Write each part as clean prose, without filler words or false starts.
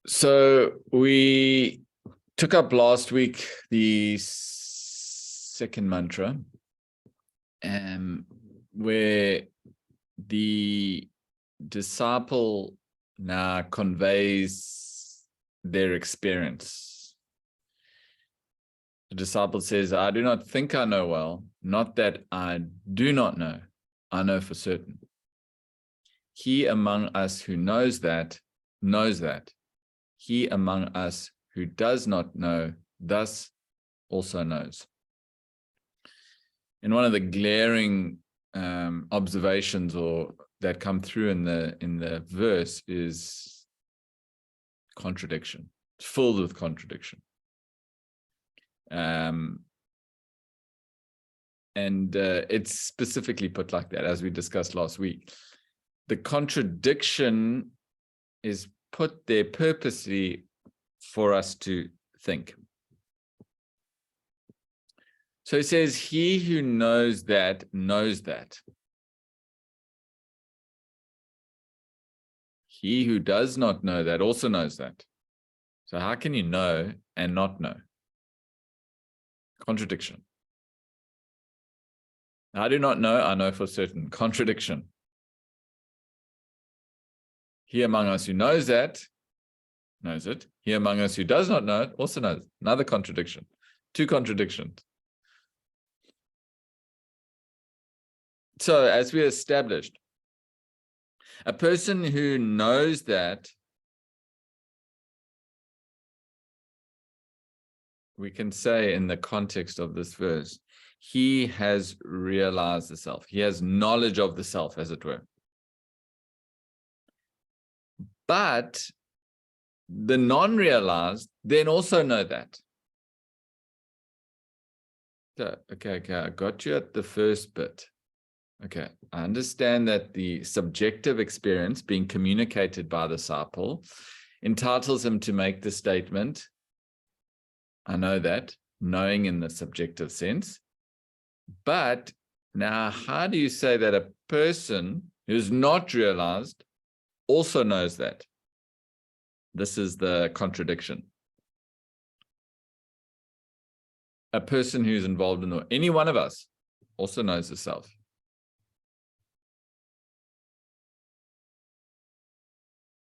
So we took up last week the second mantra, where the disciple now conveys their experience. The disciple says, I do not think I know well, not that I do not know, I know for certain. He among us who knows that. He among us who does not know, thus also knows. And one of the glaring observations that come through in the verse is contradiction. It's filled with contradiction. And it's specifically put like that, as we discussed last week. The contradiction is put there purposely for us to think. So it says, he who knows that knows that. He who does not know that also knows that. So how can you know and not know? Contradiction. I do not know, I know for certain. Contradiction. He among us who knows that, knows it. He among us who does not know it, also knows it. Another contradiction. Two contradictions. So as we established, a person who knows that, we can say in the context of this verse, he has realized the self. He has knowledge of the self, as it were. But the non-realized then also know that. So, okay, I got you at the first bit. Okay, I understand that the subjective experience being communicated by the disciple entitles him to make the statement, I know that, knowing in the subjective sense. But now, how do you say that a person who's not realized also knows that? This is the contradiction. A person who's involved in any one of us also knows the self.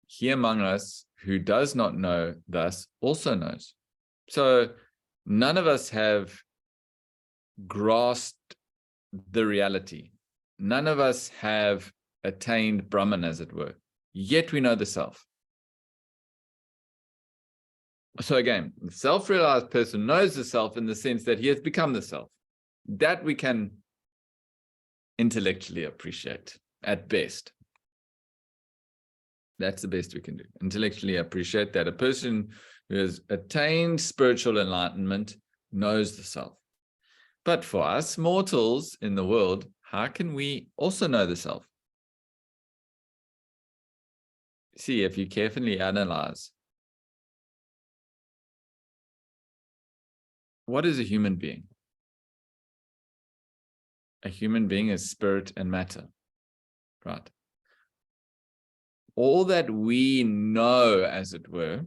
He among us who does not know thus also knows. So none of us have grasped the reality. None of us have attained Brahman, as it were. Yet we know the self. So again, the self-realized person knows the self in the sense that he has become the self. That we can intellectually appreciate at best. That's the best we can do. Intellectually appreciate that a person who has attained spiritual enlightenment knows the self. But for us mortals in the world, how can we also know the self? See, if you carefully analyze, what is a human being? A human being is spirit and matter, right? All that we know, as it were,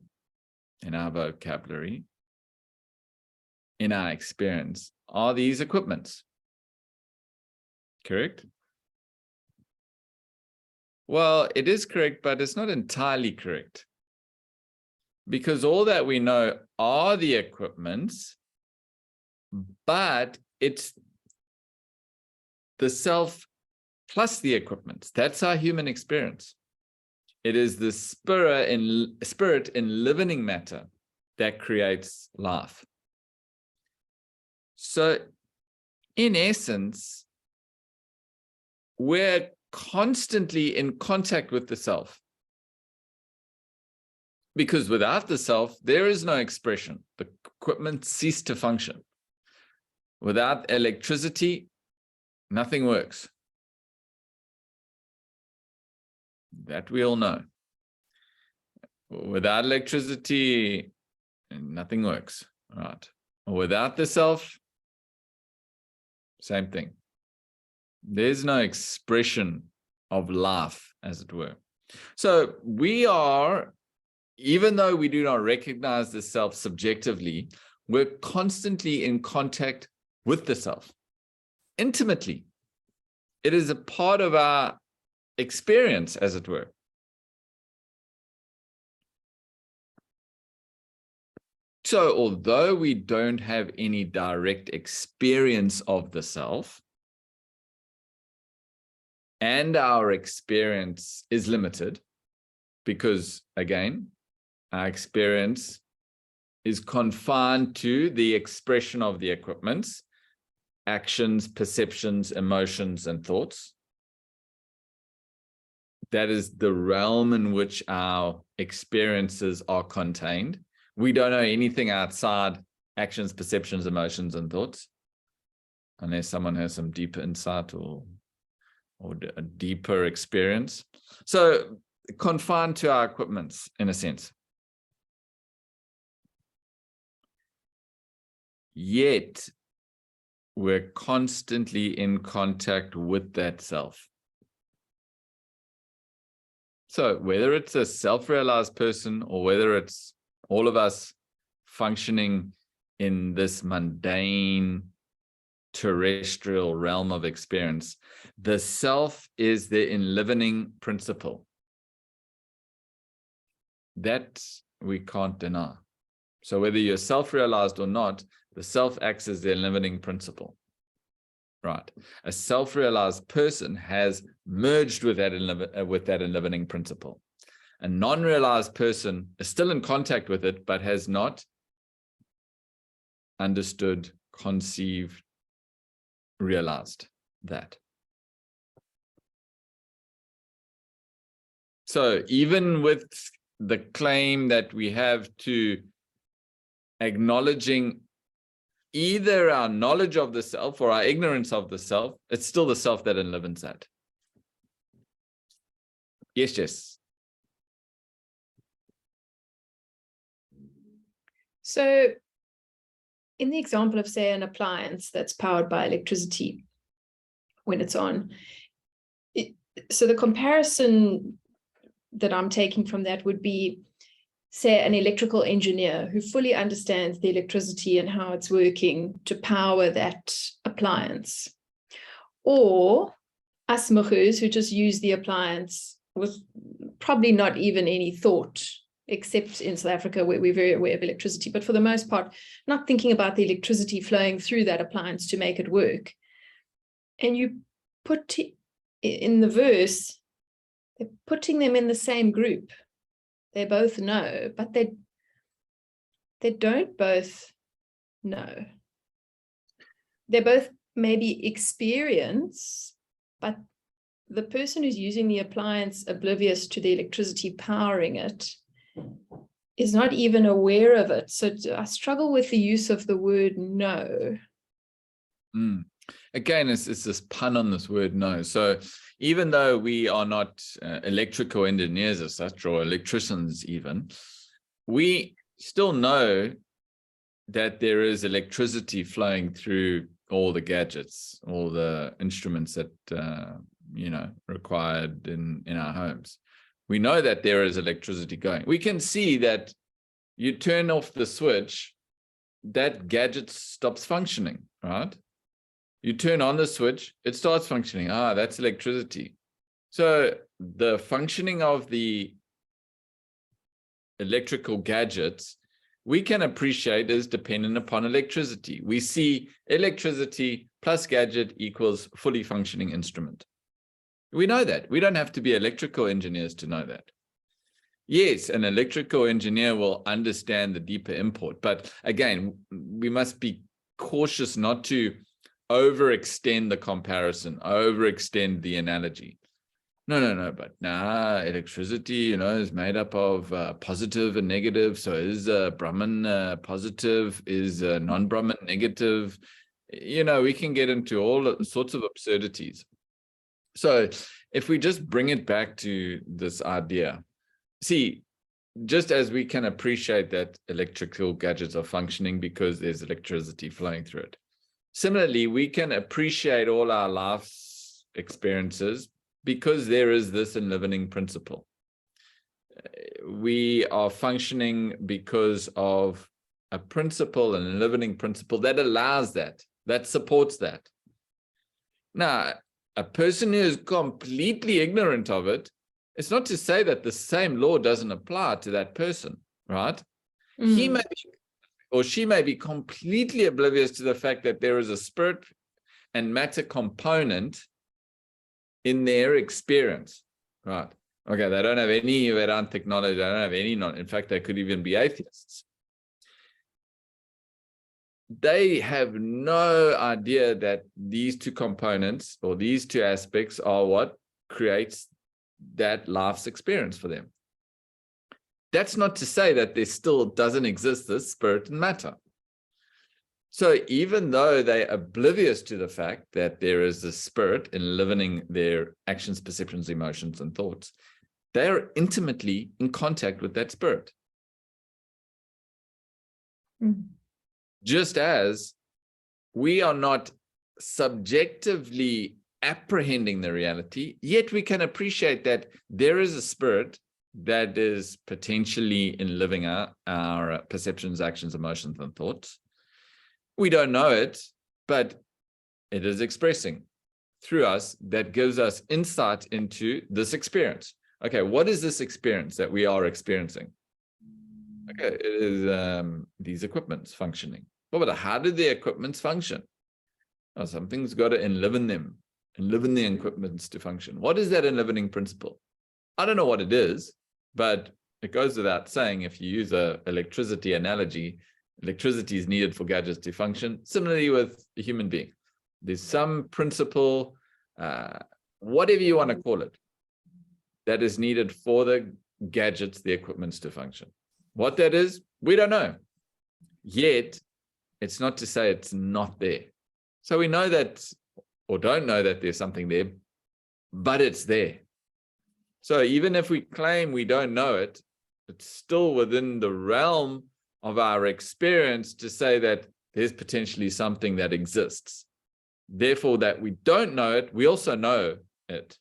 in our vocabulary, in our experience, are these equipments. Correct? Well, it is correct, but it's not entirely correct. Because all that we know are the equipments, but it's the self plus the equipment. That's our human experience. It is the spirit in living matter that creates life. So, in essence, we're constantly in contact with the self. Because without the self, there is no expression. The equipment cease to function. Without electricity, nothing works. That we all know. Without electricity, nothing works. Right. Without the self, same thing. There's no expression of life, as it were. So we are even though we do not recognize the self subjectively, we're constantly in contact with the self, intimately. It is a part of our experience, as it were. So although we don't have any direct experience of the self, and our experience is limited, because again, our experience is confined to the expression of the equipments, actions, perceptions, emotions, and thoughts. That is the realm in which our experiences are contained. We don't know anything outside actions, perceptions, emotions, and thoughts, unless someone has some deeper insight or a deeper experience. So confined to our equipments, in a sense. Yet, we're constantly in contact with that self. So whether it's a self-realized person or whether it's all of us functioning in this mundane terrestrial realm of experience, the self is the enlivening principle. That we can't deny. So whether you're self-realized or not, the self acts as the enlivening principle. Right. A self-realized person has merged with that enlivening principle. A non-realized person is still in contact with it, but has not understood, conceived, realized that. So even with the claim that we have to acknowledging either our knowledge of the self or our ignorance of the self, it's still the self that enlivens that. Yes, Jess. So in the example of, say, an appliance that's powered by electricity when it's on, so the comparison that I'm taking from that would be, say, an electrical engineer who fully understands the electricity and how it's working to power that appliance. Or us mukhus who just use the appliance with probably not even any thought, except in South Africa where we're very aware of electricity, but for the most part, not thinking about the electricity flowing through that appliance to make it work. And you put in the verse, they're putting them in the same group. They both know, but they don't both know. They both maybe experience, but the person who's using the appliance oblivious to the electricity powering it is not even aware of it. So I struggle with the use of the word know. Again, it's this pun on this word know. So even though we are not electrical engineers as such, or electricians even, we still know that there is electricity flowing through all the gadgets, all the instruments that required in our homes. We know that there is electricity going. We can see that you turn off the switch, that gadget stops functioning, right? You turn on the switch, it starts functioning. That's electricity. So the functioning of the electrical gadgets, we can appreciate is dependent upon electricity. We see electricity plus gadget equals fully functioning instrument. We know that. We don't have to be electrical engineers to know that. Yes, an electrical engineer will understand the deeper import, but again, we must be cautious not to overextend the comparison, overextend the analogy. No, but electricity, is made up of positive and negative. So is Brahman positive? Is non-Brahman negative? We can get into all sorts of absurdities. So if we just bring it back to this idea, see, just as we can appreciate that electrical gadgets are functioning because there's electricity flowing through it. Similarly, we can appreciate all our life's experiences because there is this enlivening principle. we are functioning because of a principle and a limiting principle that allows that supports that. Now, a person who is completely ignorant of it, it's not to say that the same law doesn't apply to that person, right? He may be, or she may be completely oblivious to the fact that there is a spirit and matter component in their experience, right? Okay, they don't have any Vedantic knowledge, they don't have any knowledge. In fact, they could even be atheists. They have no idea that these two components or these two aspects are what creates that life's experience for them. That's not to say that there still doesn't exist this spirit and matter. So even though they're oblivious to the fact that there is a spirit enlivening their actions, perceptions, emotions, and thoughts, they are intimately in contact with that spirit. Just as we are not subjectively apprehending the reality, yet we can appreciate that there is a spirit that is potentially enliving our perceptions, actions, emotions, and thoughts. We don't know it, but it is expressing through us that gives us insight into this experience. Okay, what is this experience that we are experiencing? Okay, it is these equipments functioning. Well, but how do the equipments function? Oh, something's got to enliven them, enliven the equipments to function. What is that enlivening principle? I don't know what it is, but it goes without saying, if you use an electricity analogy, electricity is needed for gadgets to function. Similarly with a human being, there's some principle, whatever you want to call it, that is needed for the gadgets, the equipments to function. What that is, we don't know. Yet, it's not to say it's not there. So we know that, or don't know that there's something there, but it's there. So even if we claim we don't know it, it's still within the realm of our experience to say that there's potentially something that exists. Therefore, that we don't know it, we also know it.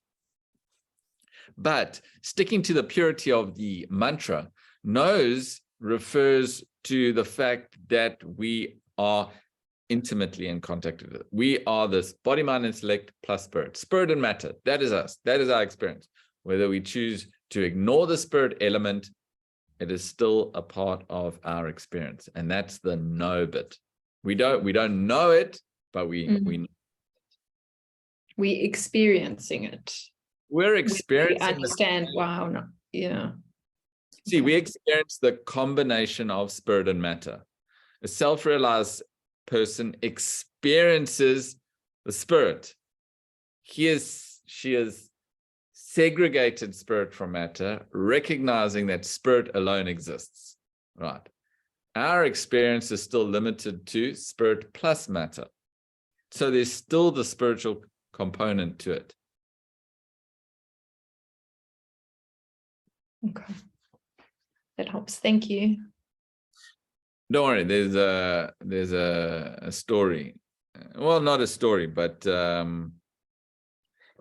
But sticking to the purity of the mantra, knows refers to the fact that we are intimately in contact with it. We are this body, mind, intellect plus spirit. Spirit and matter, that is us. That is our experience. Whether we choose to ignore the spirit element, it is still a part of our experience. And that's the know bit. We don't know it, but we experiencing it. We're experiencing. We understand. Wow. No, yeah. See, we experience the combination of spirit and matter. A self-realized person experiences the spirit. She is segregated spirit from matter, recognizing that spirit alone exists. Right. Our experience is still limited to spirit plus matter. So there's still the spiritual component to it. Okay. That helps. Thank you. Don't worry, there's a story. Well, not a story, but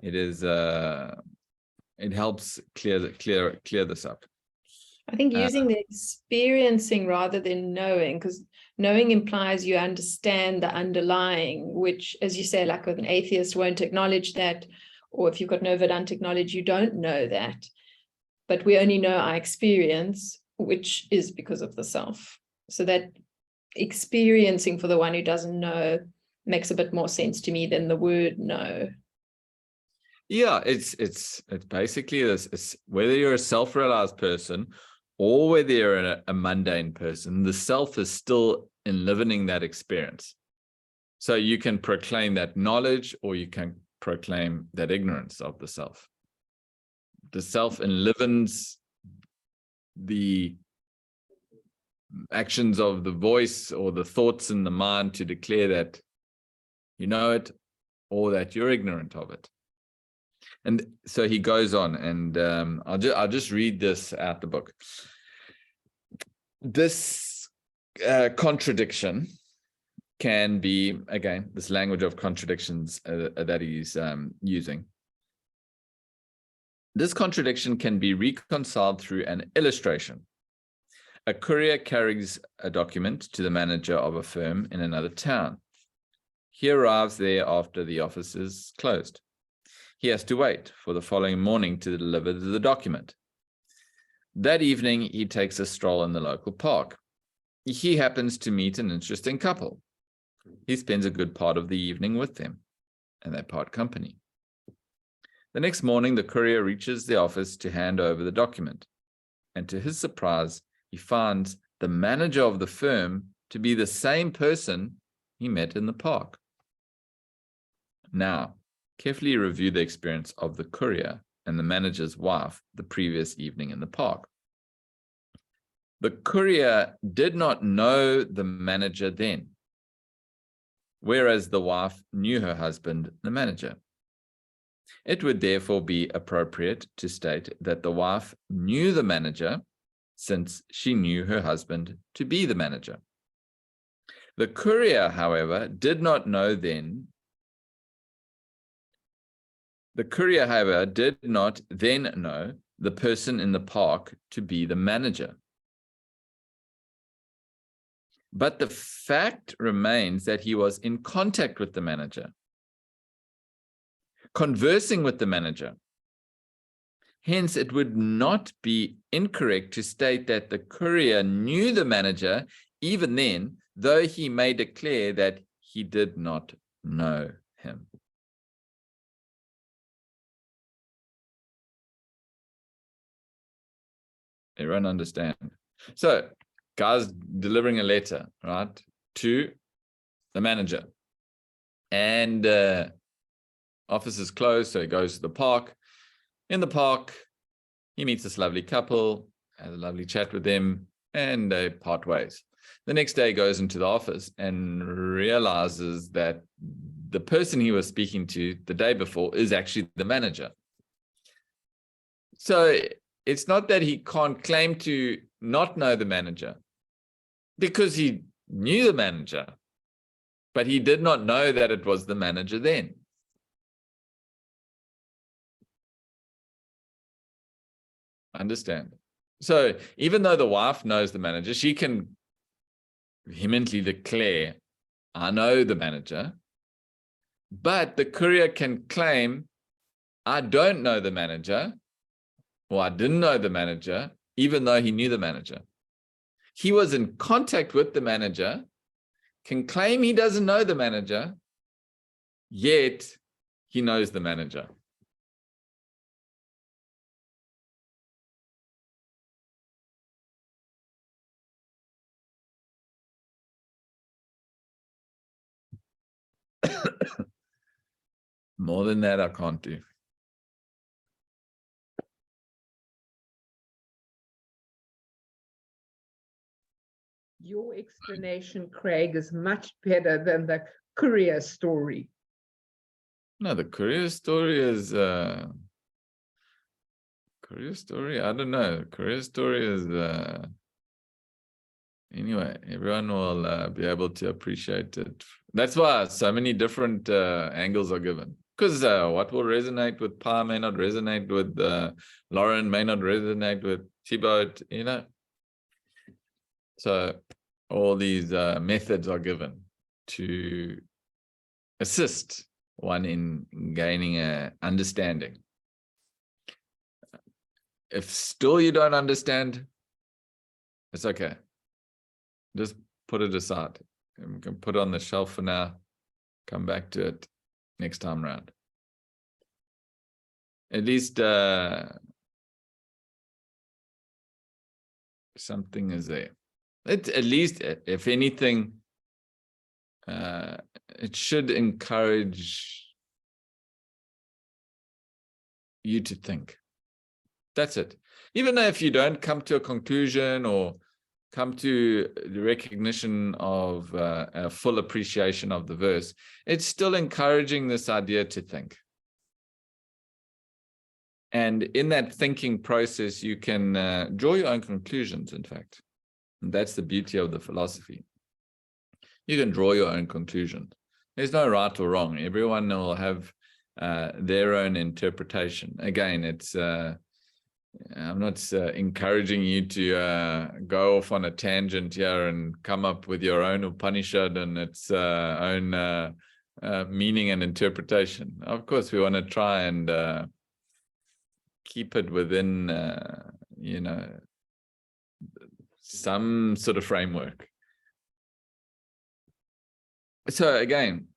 it is it helps clear this up. I think using the experiencing rather than knowing, because knowing implies you understand the underlying, which, as you say, like an atheist won't acknowledge that, or if you've got no Vedantic knowledge, you don't know that. But we only know our experience, which is because of the self. So that experiencing for the one who doesn't know makes a bit more sense to me than the word know. Yeah, it's basically this. It's whether you're a self-realized person or whether you're a mundane person, the self is still enlivening that experience. So you can proclaim that knowledge or you can proclaim that ignorance of the self. The self enlivens the actions of the voice or the thoughts in the mind to declare that you know it or that you're ignorant of it. And so he goes on, and I'll just read this out the book. This contradiction can be, again, this language of contradictions that he's using. This contradiction can be reconciled through an illustration. A courier carries a document to the manager of a firm in another town. He arrives there after the office is closed. He has to wait for the following morning to deliver the document. That evening, he takes a stroll in the local park. He happens to meet an interesting couple. He spends a good part of the evening with them, and they part company. The next morning, the courier reaches the office to hand over the document, and to his surprise, he finds the manager of the firm to be the same person he met in the park. Now, carefully review the experience of the courier and the manager's wife the previous evening in the park. The courier did not know the manager then, whereas the wife knew her husband, the manager. It would therefore be appropriate to state that the wife knew the manager since she knew her husband to be the manager. The courier, however, did not know then. The courier, however, did not then know the person in the park to be the manager. But the fact remains that he was in contact with the manager, conversing with the manager. Hence, it would not be incorrect to state that the courier knew the manager even then, though he may declare that he did not know him. Everyone understand? So, guy's delivering a letter, right, to the manager. And office is closed, so he goes to the park. In the park, he meets this lovely couple, has a lovely chat with them, and they part ways. The next day, he goes into the office and realizes that the person he was speaking to the day before is actually the manager. So it's not that he can't claim to not know the manager, because he knew the manager, but he did not know that it was the manager then. Understand? So even though the wife knows the manager, she can vehemently declare, I know the manager, but the courier can claim, I don't know the manager, or I didn't know the manager, even though he knew the manager. He was in contact with the manager, can claim he doesn't know the manager, yet he knows the manager. More than that, I can't do. Your explanation, Craig, is much better than the courier story. No, the courier story is I don't know. Courier story is anyway, everyone will be able to appreciate it. That's why so many different angles are given. Because what will resonate with Pa may not resonate with Lauren, may not resonate with Thibaut, you know. So all these methods are given to assist one in gaining an understanding. If still you don't understand, it's okay. Just put it aside. We can put it on the shelf for now. Come back to it next time around. At least something is there. At least, if anything, it should encourage you to think. That's it. Even though if you don't come to a conclusion or come to the recognition of a full appreciation of the verse, it's still encouraging this idea to think. And in that thinking process, you can draw your own conclusions, in fact. And that's the beauty of the philosophy. You can draw your own conclusions. There's no right or wrong. Everyone will have their own interpretation. Again, it's I'm not encouraging you to go off on a tangent here and come up with your own Upanishad and its own meaning and interpretation. Of course, we want to try and keep it within, some sort of framework. So again,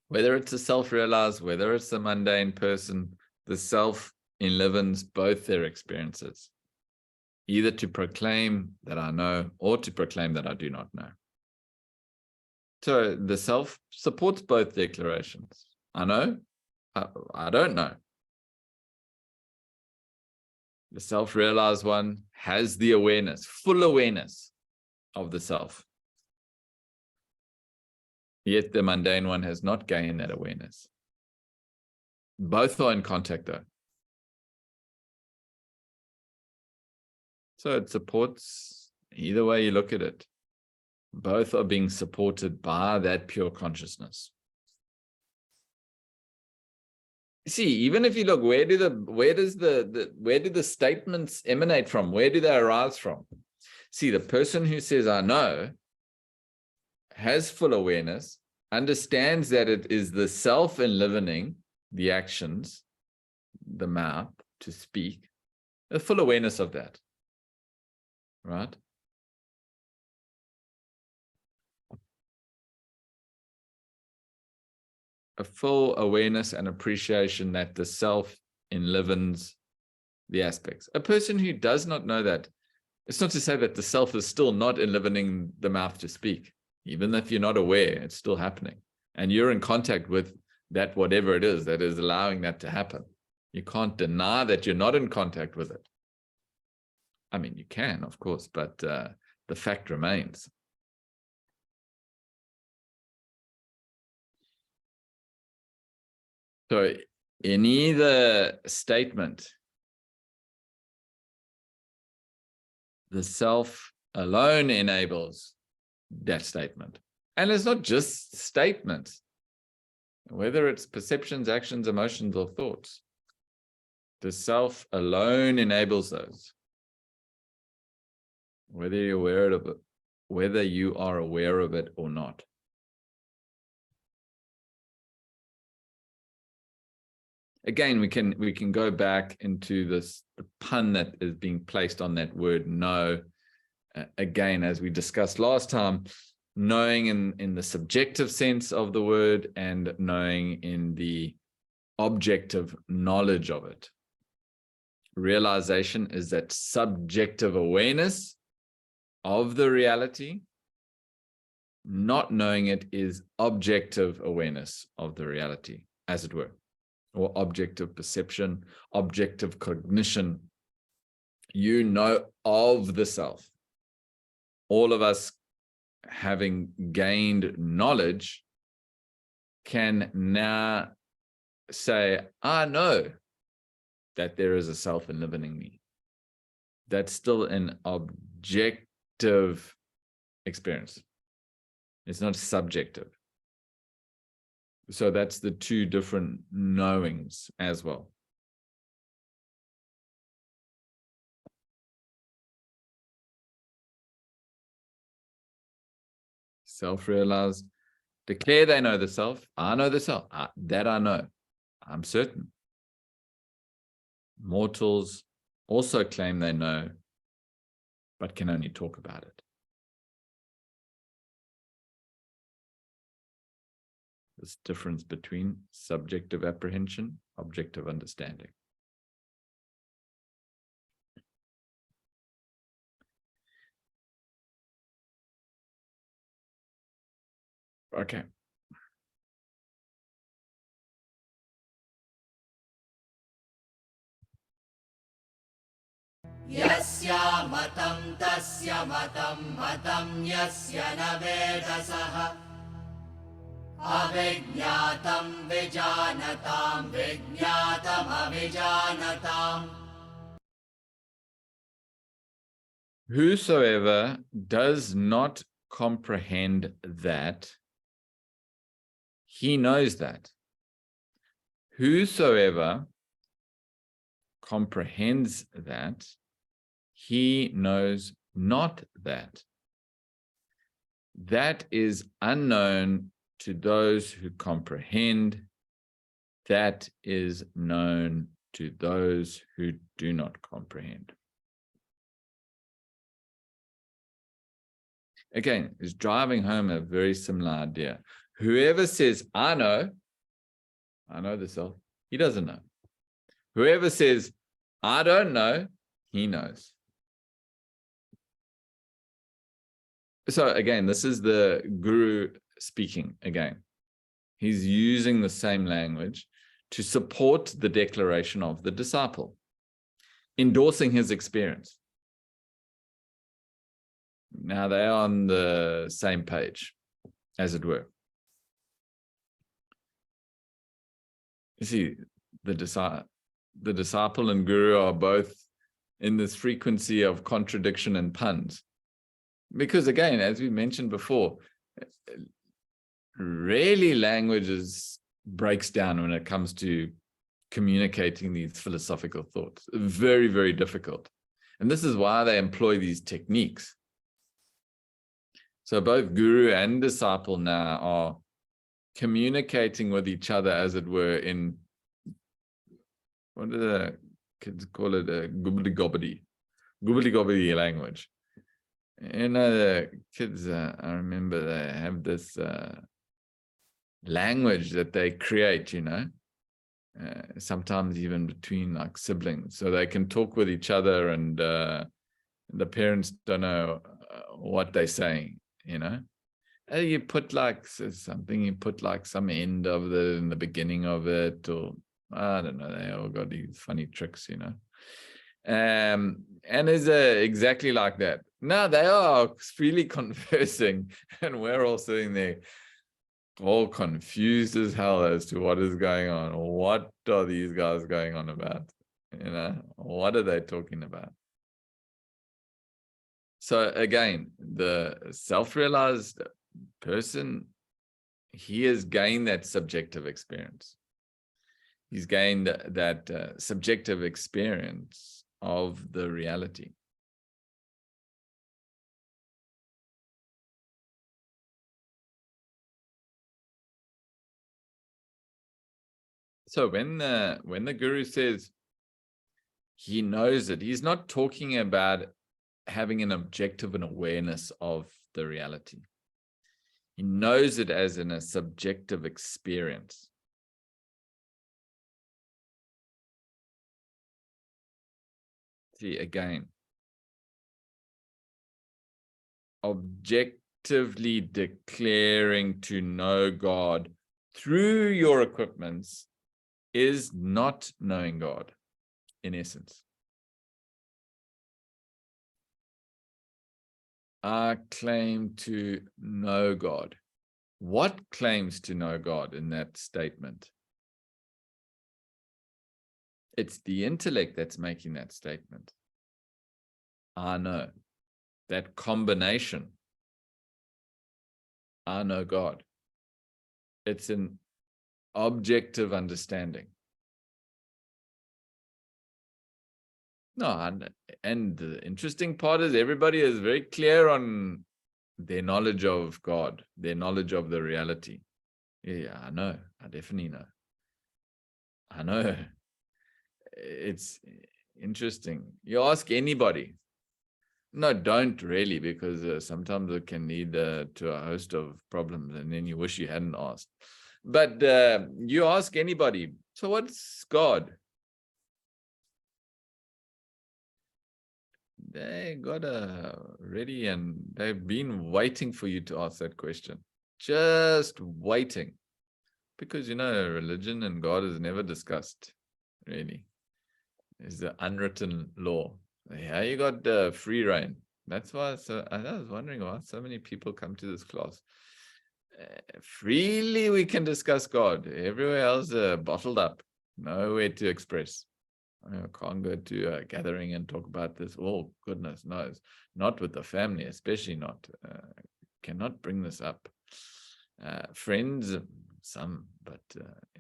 whether it's a self-realized, whether it's a mundane person, the self enlivens both their experiences, either to proclaim that I know or to proclaim that I do not know. So the self supports both declarations. I know, I don't know. The self-realized one has the awareness, full awareness of the self. Yet the mundane one has not gained that awareness. Both are in contact though. So it supports, either way you look at it, both are being supported by that pure consciousness. See, even if you look, where do the statements emanate from? Where do they arise from? See, the person who says, I know, has full awareness, understands that it is the self enlivening the actions, the mouth to speak, a full awareness of that. Right? A full awareness and appreciation that the self enlivens the aspects. A person who does not know that, it's not to say that the self is still not enlivening the mouth to speak. Even if you're not aware, it's still happening. And you're in contact with that, whatever it is that is allowing that to happen. You can't deny that you're not in contact with it. I mean, you can, of course, but the fact remains. So in either statement, the self alone enables that statement. And it's not just statements, whether it's perceptions, actions, emotions, or thoughts. The self alone enables those. Whether you're aware of it, whether you are aware of it or not. Again, we can go back into this, the pun that is being placed on that word know. Again, as we discussed last time, knowing in the subjective sense of the word and knowing in the objective knowledge of it. Realization is that subjective awareness of the reality. Not knowing it is objective awareness of the reality, as it were, or objective perception, objective cognition. You know of the self. All of us, having gained knowledge, can now say, I know that there is a self enlivening me. That's still an objective experience. It's not subjective. So that's the two different knowings as well. Self-realized, declare they know the self. I know the self. That I know. I'm certain. Mortals also claim they know, but can only talk about it. This difference between subjective apprehension, objective understanding. Okay. Yasya matam tasya matam matam yasya na vedasah avijñātam vijānatam vijñātam avijānatam. Whosoever does not comprehend that, he knows that. whosoever comprehends that, he knows not that. That is unknown to those who comprehend. That is known to those who do not comprehend. Again, is driving home a very similar idea. Whoever says, I know the self, he doesn't know. Whoever says, I don't know, he knows. So again, this is the guru speaking again. He's using the same language to support the declaration of the disciple, endorsing his experience. Now they are on the same page, as it were. You see, the disciple and guru are both in this frequency of contradiction and puns. Because again, as we mentioned before, rarely language breaks down when it comes to communicating these philosophical thoughts. Very, very difficult. And this is why they employ these techniques. So both guru and disciple now are communicating with each other, as it were, in, what do the kids call it, a gobbly-gobbly language. You know, the kids, I remember they have this language that they create, you know, sometimes even between like siblings, so they can talk with each other, and the parents don't know what they're saying, you know. And you put like something, you put like some end of it in the beginning of it, or I don't know, they all got these funny tricks, you know. And it's exactly like that. Now they are freely conversing, and we're all sitting there all confused as hell as to what is going on. What are these guys going on about? You know, what are they talking about? So again, the self-realized person, he has gained that subjective experience. He's gained that subjective experience of the reality. So when the guru says he knows it, he's not talking about having an objective and awareness of the reality. He knows it as in a subjective experience. See, again, objectively declaring to know God through your equipments is not knowing God, in essence. I claim to know God. What claims to know God in that statement? It's the intellect that's making that statement. I know. That combination. I know God. It's an objective understanding. No, and the interesting part is everybody is very clear on their knowledge of God, their knowledge of the reality. Yeah, I know. I definitely know. I know. It's interesting. You ask anybody. No, don't really, because sometimes it can lead to a host of problems, and then you wish you hadn't asked. But you ask anybody, so what's God? They got ready, and they've been waiting for you to ask that question. Just waiting. Because, you know, religion and God is never discussed, really. It's the unwritten law. Yeah, you got free reign. That's why I was wondering why so many people come to this class. Freely we can discuss God. Everywhere else bottled up. Nowhere to express. I can't go to a gathering and talk about this. Oh, goodness knows. Not with the family, especially not. Cannot bring this up. Friends, some, but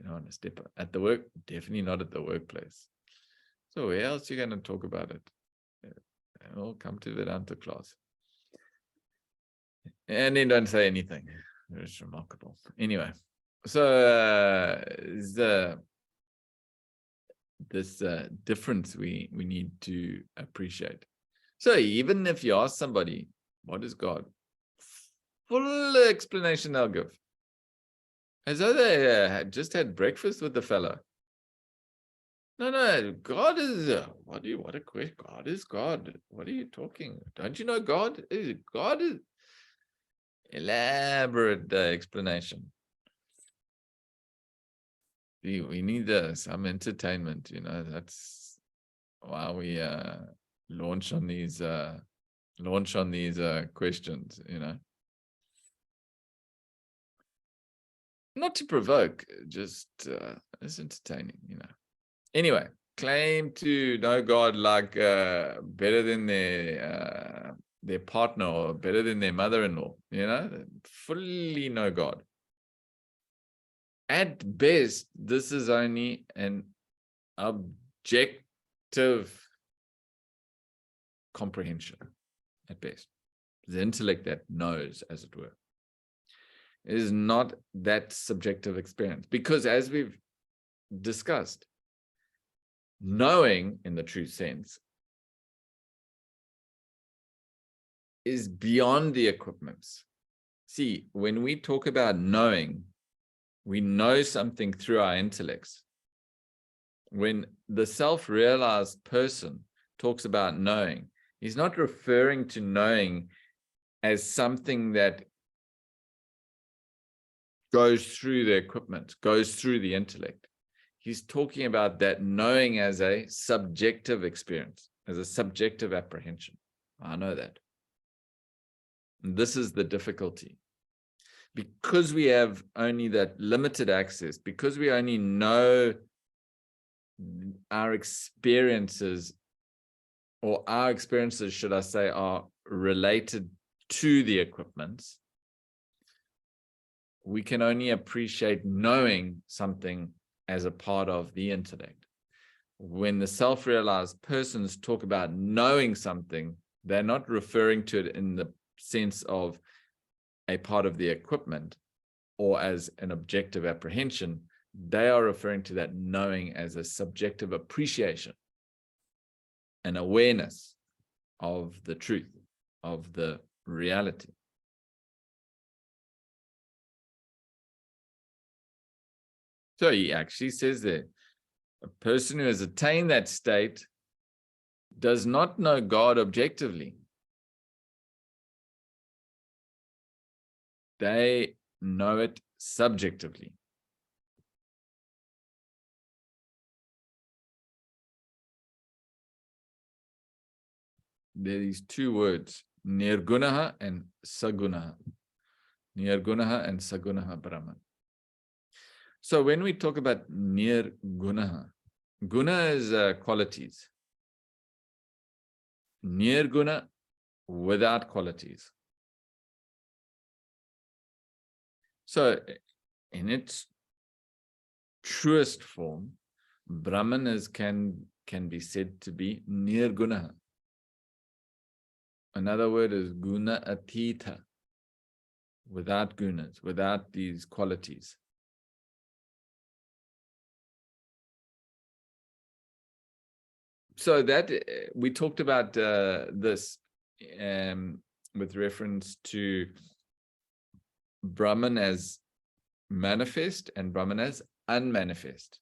on a step at the work, definitely not at the workplace. So where else are you going to talk about it? We'll come to Vedanta class. And then don't say anything. It's remarkable. Anyway, so this difference we need to appreciate. So even if you ask somebody, what is God? Full explanation they'll give. As though they had just had breakfast with the fellow. No, God is, what a question. God is God. What are you talking? Don't you know God? God is elaborate explanation. We need some entertainment, that's why we launch on these questions, not to provoke, just it's entertaining, Anyway, claim to know God like better than their partner or better than their mother-in-law, fully know God. At best, this is only an objective comprehension, at best. The intellect that knows, as it were. It is not that subjective experience. Because as we've discussed, knowing in the true sense is beyond the equipments. See, when we talk about knowing, we know something through our intellects. When the self-realized person talks about knowing, he's not referring to knowing as something that goes through the equipment, goes through the intellect. He's talking about that knowing as a subjective experience, as a subjective apprehension. I know that. And this is the difficulty. Because we have only that limited access, because we only know our experiences, or our experiences, should I say, are related to the equipments, we can only appreciate knowing something as a part of the intellect. When the self-realized persons talk about knowing something, they're not referring to it in the sense of a part of the equipment or as an objective apprehension. They are referring to that knowing as a subjective appreciation, an awareness of the truth, of the reality. So he actually says that a person who has attained that state does not know God objectively. They know it subjectively. There are these two words, nirgunaha and sagunaha. Nirgunaha and sagunaha Brahman. So when we talk about nirgunaha, guna is qualities. Nirguna, without qualities. So in its truest form, Brahman can be said to be nirgunaha. Another word is guna atita, without gunas, without these qualities. So that we talked about this with reference to Brahman as manifest and Brahman as unmanifest.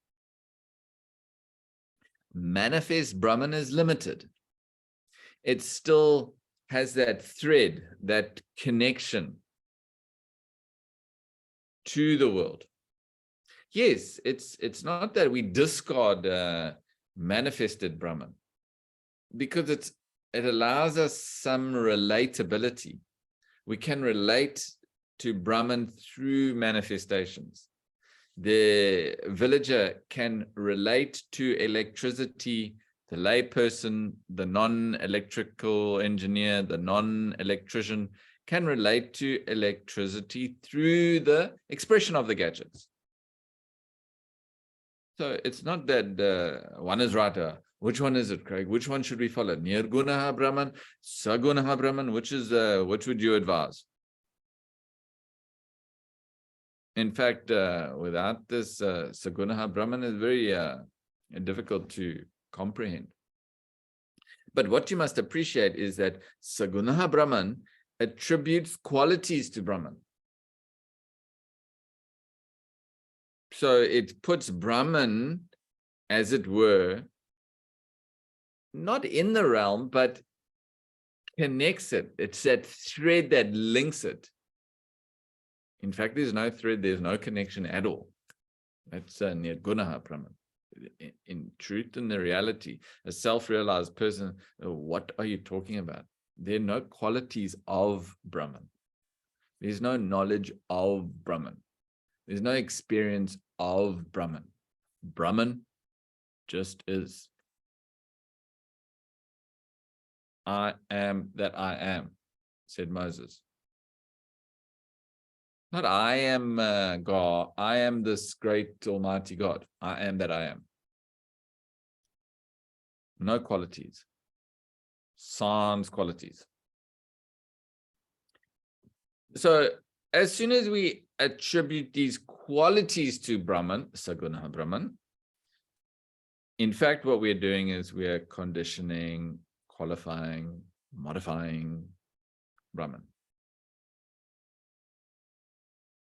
Manifest Brahman is limited. It still has that thread, that connection to the world. Yes, it's not that we discard manifested Brahman, because it allows us some relatability. We can relate to Brahman through manifestations. The villager can relate to electricity, the layperson, the non-electrical engineer, the non-electrician can relate to electricity through the expression of the gadgets. So it's not that one is right. Which one is it, Craig? Which one should we follow? Nirgunaha Brahman, Sagunaha Brahman, which would you advise? In fact, without this, Sagunaha Brahman is very difficult to comprehend. But what you must appreciate is that Sagunaha Brahman attributes qualities to Brahman. So it puts Brahman, as it were, not in the realm, but connects it. It's that thread that links it. In fact, there's no thread, there's no connection at all. That's Nirgunaha Brahman. In truth and the reality, a self-realized person, what are you talking about? There are no qualities of Brahman. There's no knowledge of Brahman. There's no experience of Brahman. Brahman just is. I am that I am, said Moses. Not I am God. I am this great almighty God. I am that I am. No qualities. Sans qualities. So as soon as we attribute these qualities to Brahman, Sagunaha Brahman, in fact, what we're doing is we're conditioning, qualifying, modifying Brahman.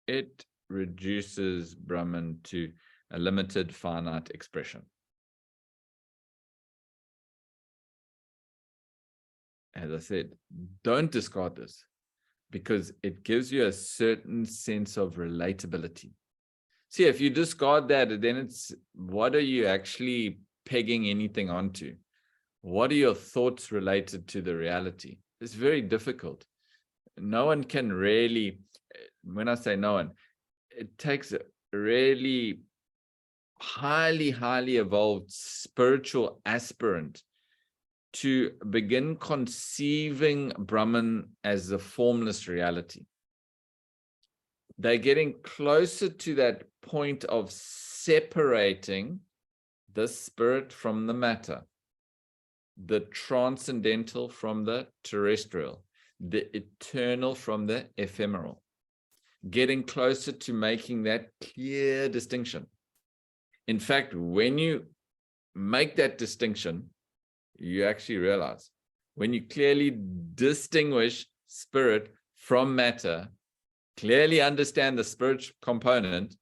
It reduces Brahman to a limited, finite expression. As I said, don't discard this, because it gives you a certain sense of relatability. See, if you discard that, then it's, what are you actually pegging anything onto? What are your thoughts related to the reality? It's very difficult. No one can really, when I say no one, it takes a really highly evolved spiritual aspirant to begin conceiving Brahman as a formless reality. They're getting closer to that point of separating the spirit from the matter, the transcendental from the terrestrial, the eternal from the ephemeral. Getting closer to making that clear distinction. In fact, when you make that distinction, you actually realize, when you clearly distinguish spirit from matter, clearly understand the spiritual component,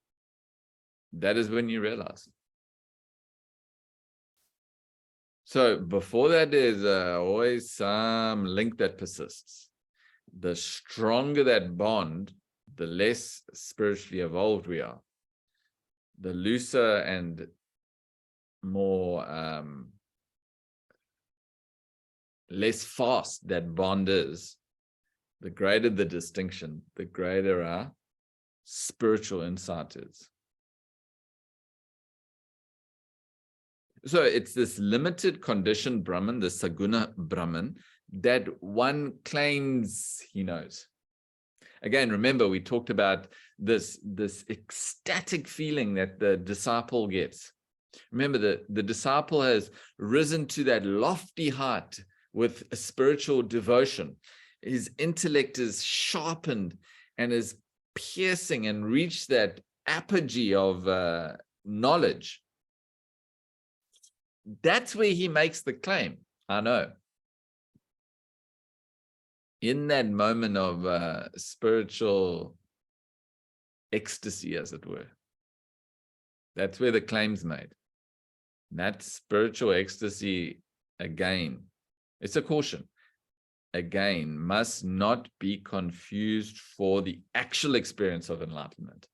that is when you realize. So before that, there's always some link that persists. The stronger that bond, the less spiritually evolved we are. The looser and more less fast that bond is, the greater the distinction, the greater our spiritual insight is. So it's this limited condition Brahman, the Saguna Brahman, that one claims he knows. Again, remember, we talked about this ecstatic feeling that the disciple gets. Remember, the disciple has risen to that lofty height with a spiritual devotion. His intellect is sharpened and is piercing and reached that apogee of knowledge. That's where he makes the claim, I know. In that moment of spiritual ecstasy, as it were. That's where the claim's made. That spiritual ecstasy, again, it's a caution. Again, must not be confused for the actual experience of enlightenment.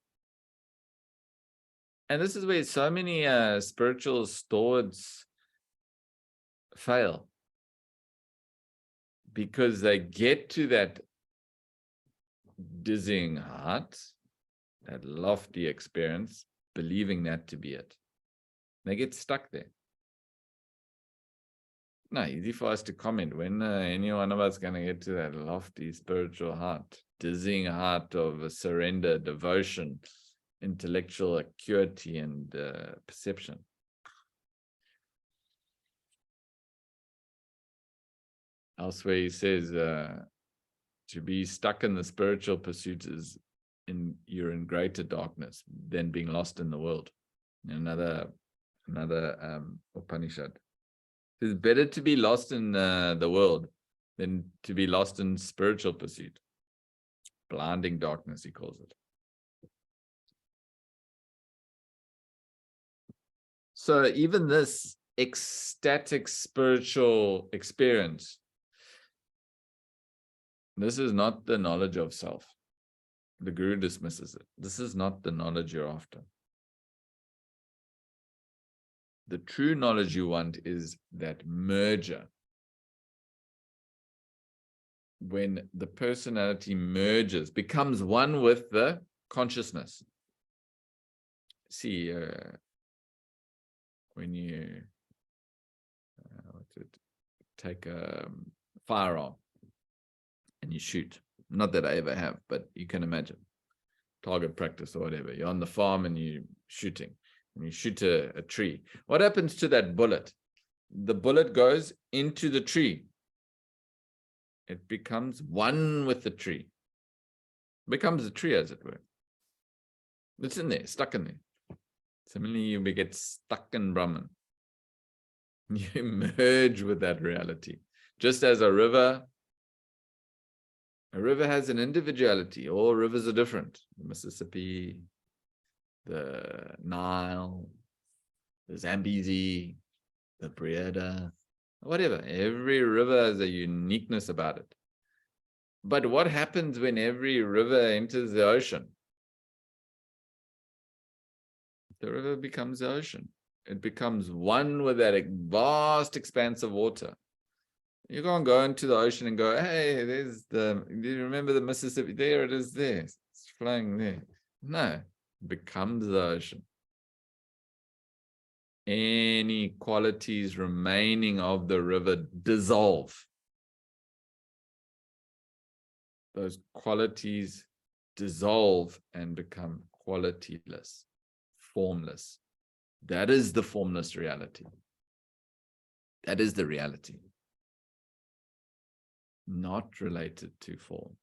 And this is where so many spiritual stewards fail. Because they get to that dizzying height, that lofty experience, believing that to be it. They get stuck there. No, easy for us to comment. When any one of us going to get to that lofty spiritual height, dizzying height of surrender, devotion, intellectual acuity and perception. Elsewhere he says, to be stuck in the spiritual pursuit is you're in greater darkness than being lost in the world. Another Upanishad. It's better to be lost in the world than to be lost in spiritual pursuit. Blinding darkness, he calls it. So even this ecstatic spiritual experience, this is not the knowledge of self. The Guru dismisses it. This is not the knowledge you're after. The true knowledge you want is that merger. When the personality merges, becomes one with the consciousness. See, when you take a firearm and you shoot, not that I ever have, but you can imagine, target practice or whatever, you're on the farm and you're shooting, and you shoot a tree. What happens to that bullet? The bullet goes into the tree. It becomes one with the tree. Becomes a tree, as it were. It's in there, stuck in there. Similarly, you get stuck in Brahman. You merge with that reality. Just as a river has an individuality. All rivers are different. The Mississippi, the Nile, the Zambezi, the Breda, whatever. Every river has a uniqueness about it. But what happens when every river enters the ocean? The river becomes the ocean. It becomes one with that vast expanse of water. You can't go into the ocean and go, hey, do you remember the Mississippi? There it is there. It's flowing there. No, it becomes the ocean. Any qualities remaining of the river dissolve. Those qualities dissolve and become qualityless, formless. That is the formless reality. That is the reality. Not related to form,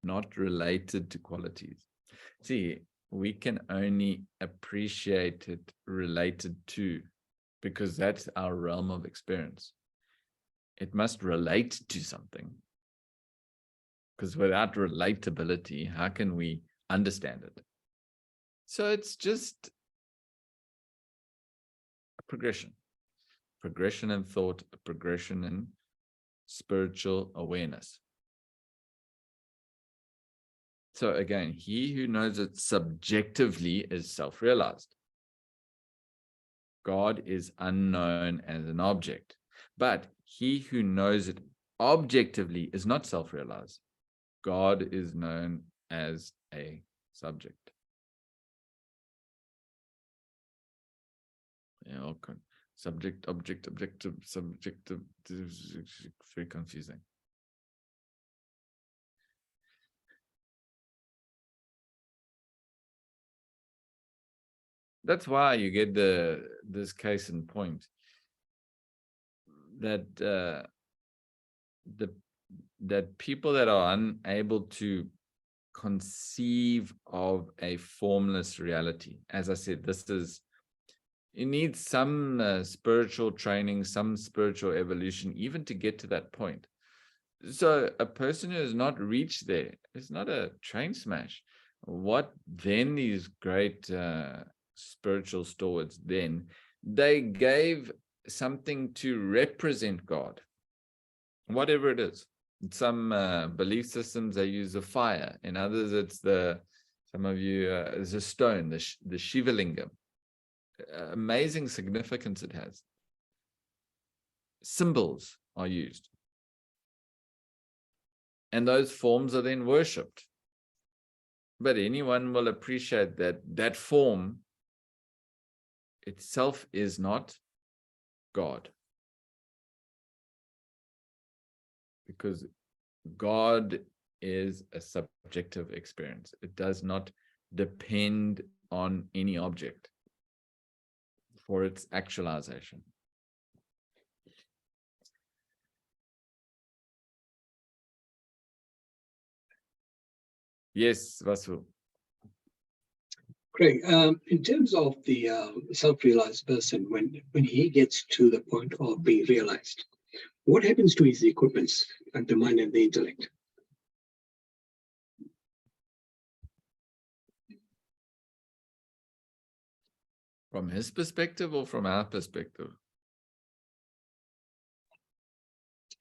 not related to qualities. See, we can only appreciate it related to, because that's our realm of experience. It must relate to something. Because without relatability, how can we understand it? So it's just a progression. Progression in thought, a progression in spiritual awareness. So again, he who knows it subjectively is self-realized. God is unknown as an object, but he who knows it objectively is not self-realized. God is known as a subject. Yeah, okay. Subject, object, objective, subjective. It's very confusing. That's why you get this case in point that that people that are unable to conceive of a formless reality, as I said, you need some spiritual training, some spiritual evolution, even to get to that point. So a person who has not reached there is not a train smash. What then these great spiritual stalwarts then, they gave something to represent God, whatever it is. In some belief systems, they use a fire. In others, it's some of you, is a stone, the Shiva Lingam. Amazing significance it has. Symbols are used. And those forms are then worshipped. But anyone will appreciate that that form itself is not God. Because God is a subjective experience. It does not depend on any object for its actualization. Yes, Vasu. Craig, in terms of the self-realized person, when he gets to the point of being realized, what happens to his equipments, like the mind and the intellect? From his perspective or from our perspective?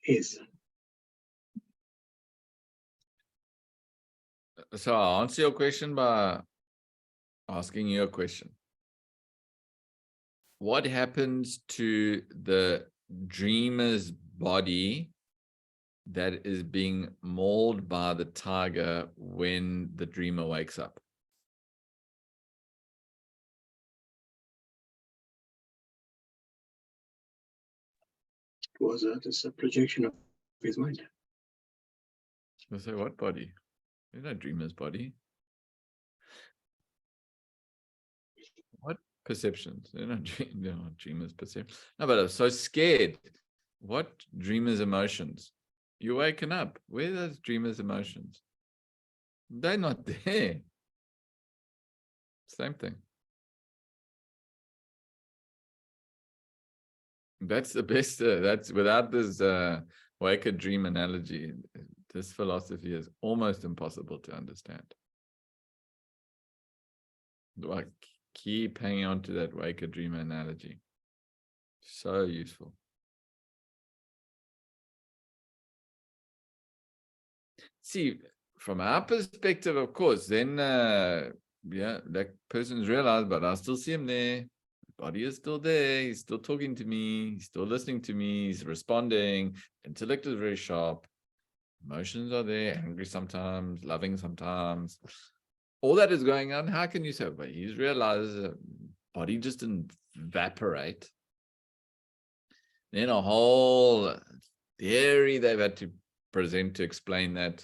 Is So I'll answer your question by asking you a question. What happens to the dreamer's body that is being mauled by the tiger when the dreamer wakes up? was just a projection of his mind. I say, what body? There's no dreamer's body. What perceptions? They're not dreamer's perception. No, but I'm so scared. What dreamer's emotions? You're waking up. Where are those dreamer's emotions? They're not there. Same thing. That's the best. That's without this wake a dream analogy. This philosophy is almost impossible to understand. Like, keep hanging on to that wake a dream analogy. So useful. See, from our perspective, of course, then yeah, that person's realized, but I still see him there. Body is still there. He's still talking to me. He's still listening to me. He's responding. Intellect is very sharp. Emotions are there. Angry sometimes, loving sometimes. All that is going on. How can you say, but he's realized body just didn't evaporate? Then a whole theory they've had to present to explain that.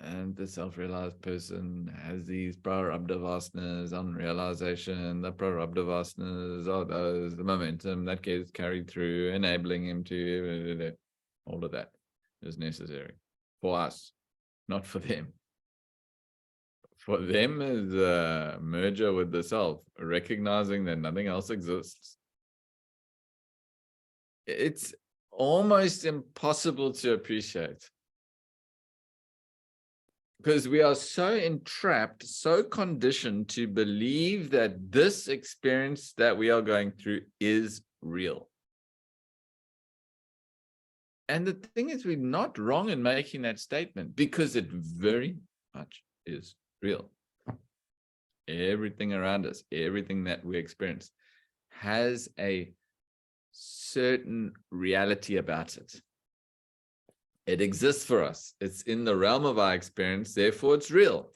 And the self-realized person has these prarabdha on realization. The prarabdha are those, the momentum that gets carried through, enabling him to, all of that is necessary for us, not for them. For them is a merger with the self, recognizing that nothing else exists. It's almost impossible to appreciate. Because we are so entrapped, so conditioned to believe that this experience that we are going through is real. And the thing is, we're not wrong in making that statement because it very much is real. Everything around us, everything that we experience has a certain reality about it. It exists for us. It's in the realm of our experience, therefore it's real.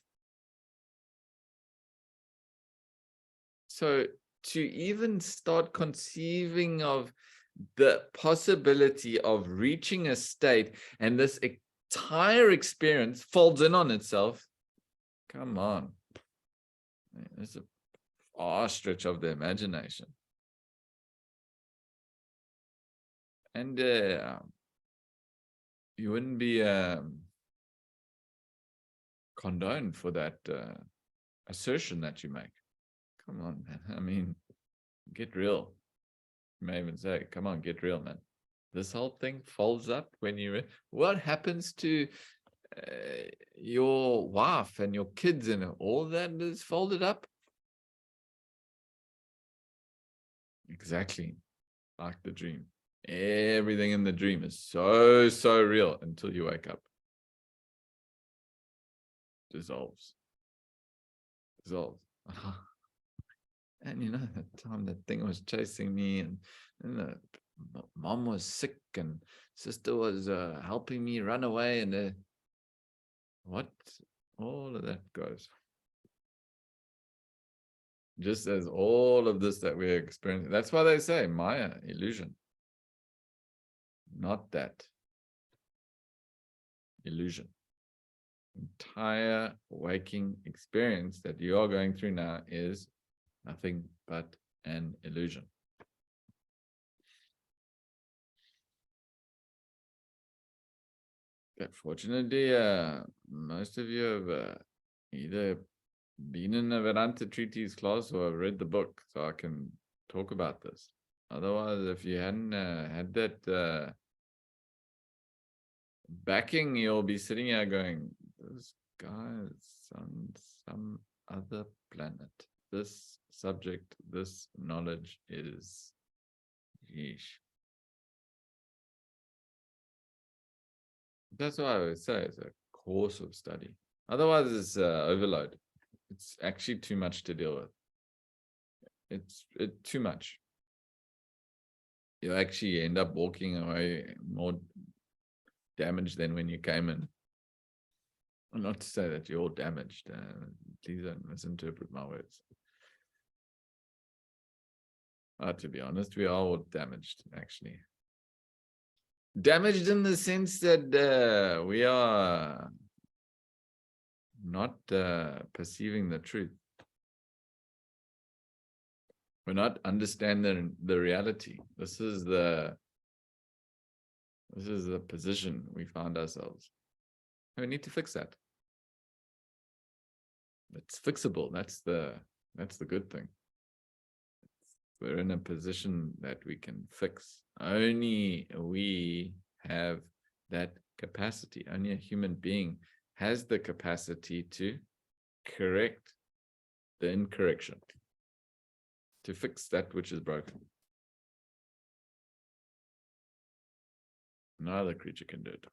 So to even start conceiving of the possibility of reaching a state and this entire experience folds in on itself, come on. It's a far stretch of the imagination. And you wouldn't be condoned for that assertion that you make. Come on, man. I mean, get real. You may even say, come on, get real, man. This whole thing folds up when you... What happens to your wife and your kids and all that is folded up? Exactly like the dream. Everything in the dream is so real until you wake up. Dissolves. And you know, the time that thing was chasing me, and mom was sick and sister was helping me run away, and what all of that goes. Just as all of this that we're experiencing. That's why they say Maya, illusion. Not that. Illusion. entire waking experience that you are going through now is nothing but an illusion. Okay, fortunately, most of you have either been in a Vedanta treatise class or have read the book, so I can talk about this. Otherwise, if you hadn't had that backing, you'll be sitting here going, this guy is on some other planet. This subject, this knowledge is yeesh. That's why I would say it's a course of study. Otherwise, it's overload. It's actually too much to deal with. It's too much. You actually end up walking away more damaged than when you came in. Not to say that you're all damaged. Please don't misinterpret my words. To be honest, we are all damaged, actually. Damaged in the sense that we are not perceiving the truth. We're not understanding the reality. This is the position we found ourselves. And we need to fix that. It's fixable. That's the good thing. We're in a position that we can fix. Only we have that capacity. Only a human being has the capacity to correct the incorrection, to fix that which is broken. No other creature can do it.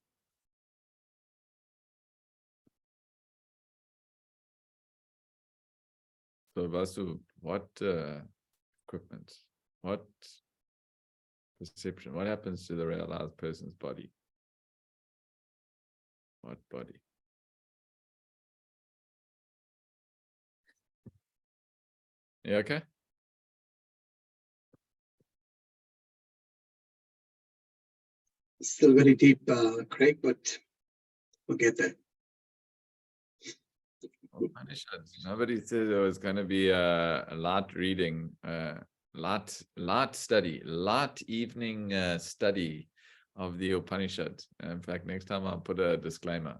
So Vasu, what equipment, what perception, what happens to the realized person's body? What body? You okay? Still very deep, Craig, but we'll get there. Nobody said there was going to be a light reading, light study, light evening study of the Upanishads. In fact, next time I'll put a disclaimer.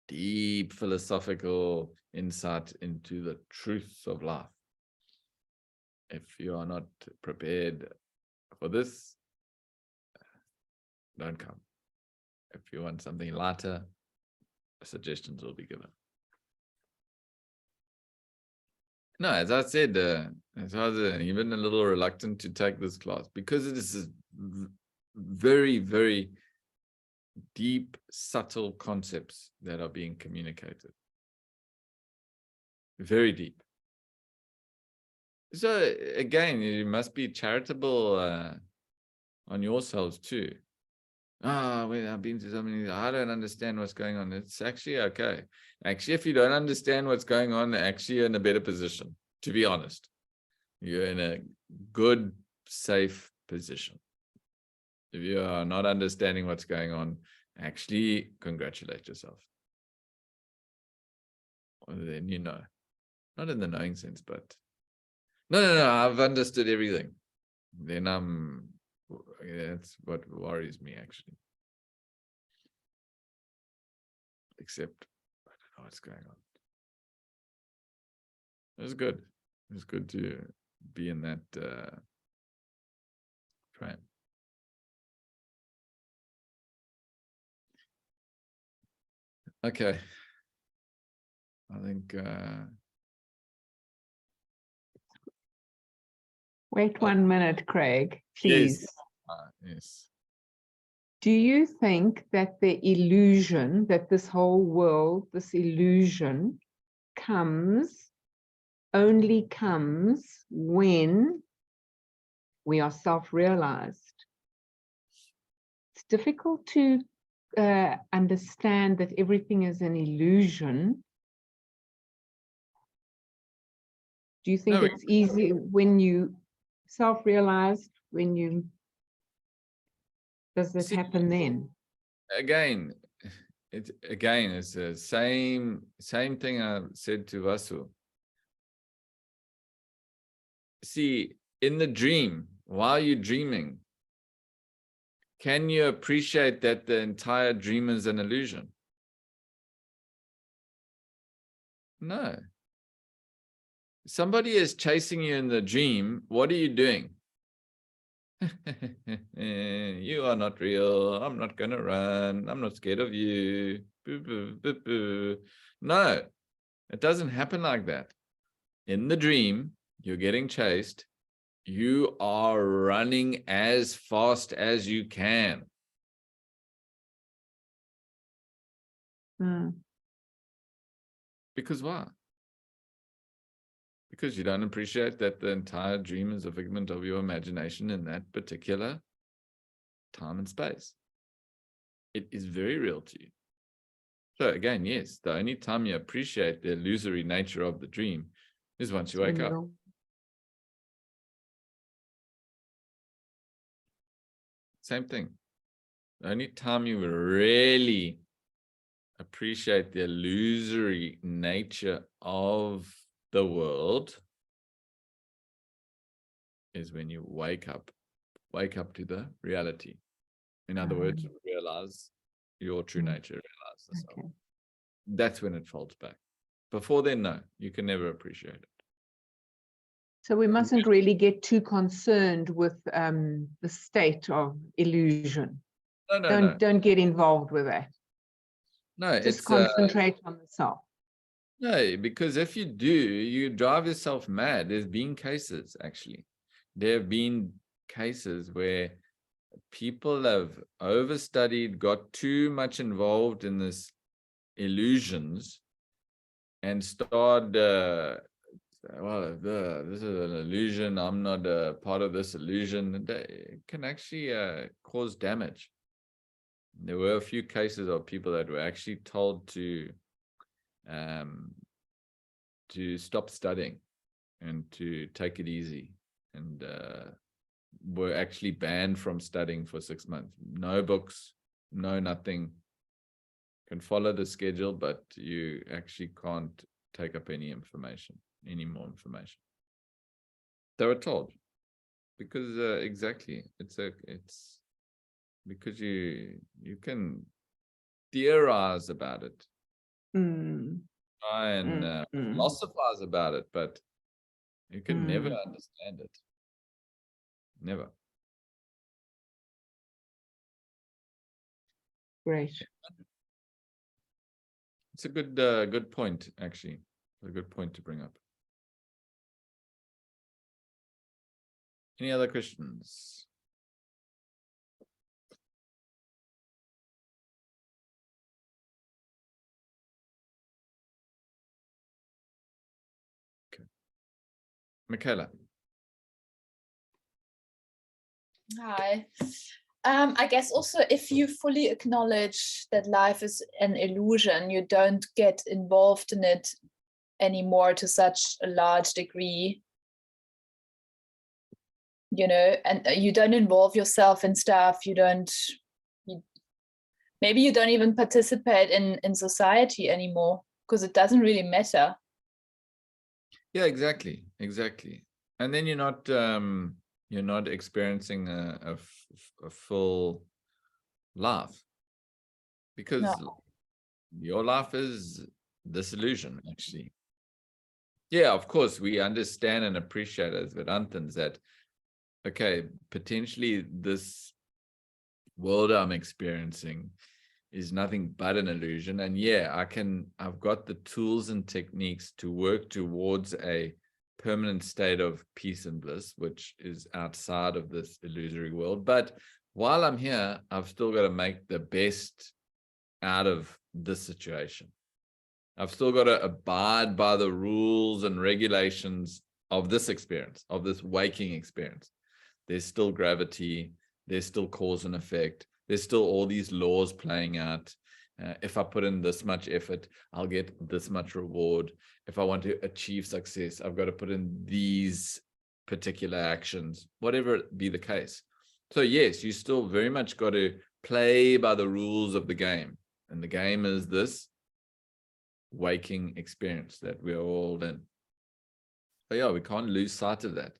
Deep philosophical insight into the truths of life. If you are not prepared for this, don't come. If you want something lighter, suggestions will be given. No, as I said, as I was even a little reluctant to take this class because it is very, very deep, subtle concepts that are being communicated. Very deep. So again, you must be charitable on yourselves too. Well, I've been to so many, I don't understand what's going on. It's actually okay. Actually, if you don't understand what's going on, actually you're in a better position, to be honest. You're in a good, safe position. If you are not understanding what's going on, actually congratulate yourself. Well, then you know. Not in the knowing sense, but no, I've understood everything. Then that's what worries me, actually. Except I don't know what's going on. It's good. It's good to be in that frame. Okay. I think Wait 1 minute, Craig, please. yes. Do you think that the illusion, that this whole world, this illusion only comes when we are self-realized? It's difficult to understand that everything is an illusion. Do you think it's easy when you self-realized, does it happen then? Again, it again is the same thing I said to Vasu. See, in the dream, while you're dreaming, can you appreciate that the entire dream is an illusion? No. Somebody is chasing you in the dream. What are you doing? You are not real. I'm not going to run. I'm not scared of you. Boo, boo, boo, boo. No, it doesn't happen like that. In the dream, you're getting chased. You are running as fast as you can. Because why? Because you don't appreciate that the entire dream is a figment of your imagination in that particular time and space. It is very real to you. So again, yes, the only time you appreciate the illusory nature of the dream is once you wake up. Same thing. The only time you really appreciate the illusory nature of the world is when you wake up to the reality. In other words, realize your true nature, realize the self. That's when it folds back. Before then, no, you can never appreciate it. So we mustn't really get too concerned with the state of illusion. Don't get involved with that. No, just it's concentrate on the self. No, because if you do, you drive yourself mad. There's been cases, actually. There have been cases where people have overstudied, got too much involved in this illusions, and started, this is an illusion. I'm not a part of this illusion. It can actually cause damage. There were a few cases of people that were actually told to stop studying and to take it easy, and were actually banned from studying for 6 months. No books, no nothing. Can follow the schedule, but you actually can't take up any more information. They were told, because exactly, it's because you can theorize about it, try and philosophize about it, but you can never understand it. Never. Great. It's a good point, actually. A good point to bring up. Any other questions? Okay. Michaela. Hi. I guess also if you fully acknowledge that life is an illusion, you don't get involved in it anymore to such a large degree, and you don't involve yourself in stuff. Maybe you don't even participate in society anymore because it doesn't really matter. Yeah, exactly. And then you're not experiencing a full life, because your life is this illusion, actually. Yeah, of course, we understand and appreciate as Vedantins that, okay, potentially this world I'm experiencing is nothing but an illusion. And yeah, I've got the tools and techniques to work towards a permanent state of peace and bliss, which is outside of this illusory world. But while I'm here, I've still got to make the best out of this situation. I've still got to abide by the rules and regulations of this experience, of this waking experience. There's still gravity. There's still cause and effect. There's still all these laws playing out. If I put in this much effort, I'll get this much reward. If I want to achieve success, I've got to put in these particular actions, whatever it be the case. So yes, you still very much got to play by the rules of the game. And the game is this waking experience that we're all in. So yeah, we can't lose sight of that.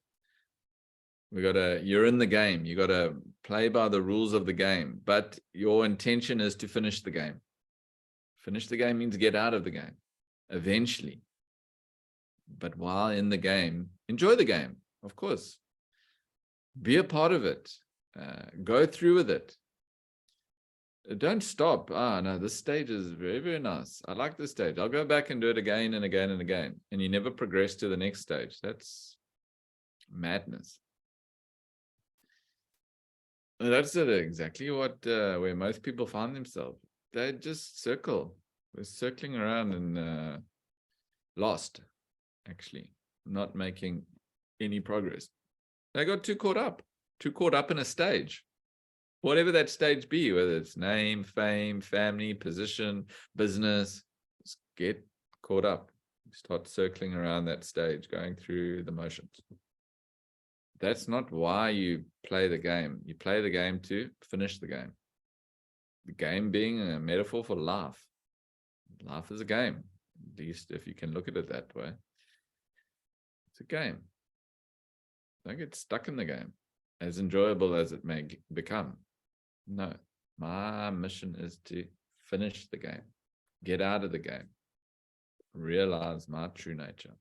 You're in the game. You got to play by the rules of the game, but your intention is to finish the game. Finish the game means get out of the game eventually. But while in the game, enjoy the game, of course. Be a part of it. Go through with it. Don't stop. No, this stage is very, very nice. I like this stage. I'll go back and do it again and again and again. And you never progress to the next stage. That's madness. That's exactly where most people find themselves. They just circle. We're circling around and lost, actually, not making any progress. They got too caught up in a stage. Whatever that stage be, whether it's name, fame, family, position, business, just get caught up. Start circling around that stage, going through the motions. That's not why you play the game. You play the game to finish the game. The game being a metaphor for life. Life is a game, at least if you can look at it that way. It's a game. Don't get stuck in the game, as enjoyable as it may become. No, my mission is to finish the game, get out of the game, realize my true nature.